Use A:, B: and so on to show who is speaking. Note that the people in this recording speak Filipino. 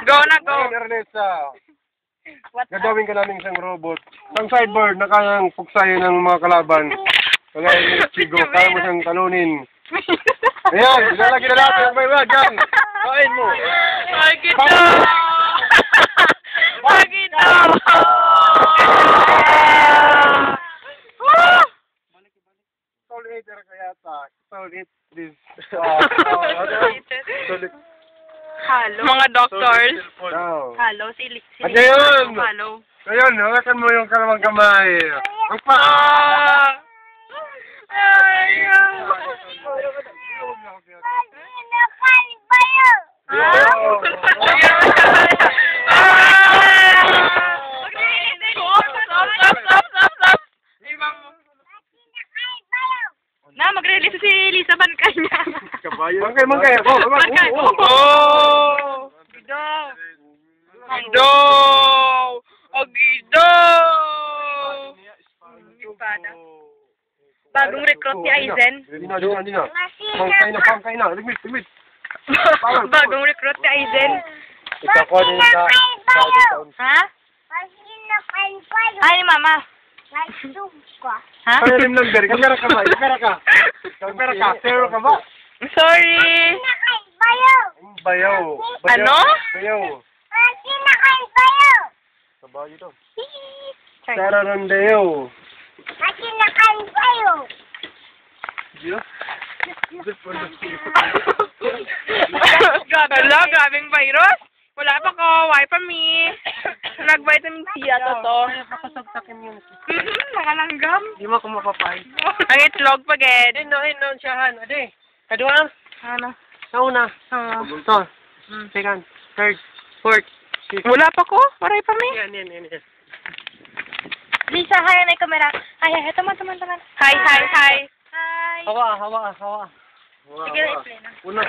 A: Go na, go.
B: Ernesta. Gagawin ka namin isang robot. Isang cyborg na kayang puksayin ng mga kalaban. Kagaya ni Chigo, kaya mo siyang talunin. Ayan, ilalagay na natin ang may wag yan. Kain mo.
A: Magito! Magito!
B: Soul Eater kaya ta. Soul Eat this.
A: Halo. Mga doctors.
C: Halo, sili.
B: At ngayon,
C: Halo.
B: ngayon, hawakan mo yung kalawang kamay. Ang pa!
C: Na, mag-release si Lisa Bancanya.
B: Mangkay, mangkay.
A: Oh! Agido! Agido!
C: Bagong recruit ni Aizen.
B: Hindi na. Pangkay na. Ligmit.
C: Bagong recruit ni Aizen.
B: Ikaw din sa...
C: Ha? Ay, mama. Ha?
B: Kaya lang, Derek. Kamera ka ba? Kamera ka. Zero ka ba?
A: Sorry!
B: Bayaw.
A: Ano?
B: Bayaw. Kabayo to.
C: Sorry.
B: Sararandeo.
A: Hala, grabing virus. Wala pa ko. Why pa me? Nag-vitamin C ato to.
B: Nakasagtakin yun.
A: Nakalanggam.
B: Di mo ko mapapay.
A: Ang itlog pa, Ged.
B: No, siyahan. Ade. Kadua.
A: Ano?
B: Sauna. Ito. Second. Third. Fourth. Fifth.
A: Wala pa ko. Waray pa me.
B: Yan.
C: Lisa, hi na yung camera. Hi. Tama.
A: Hi.
C: Hi.
B: Hawa.
C: Sige, i-play na.
B: Una.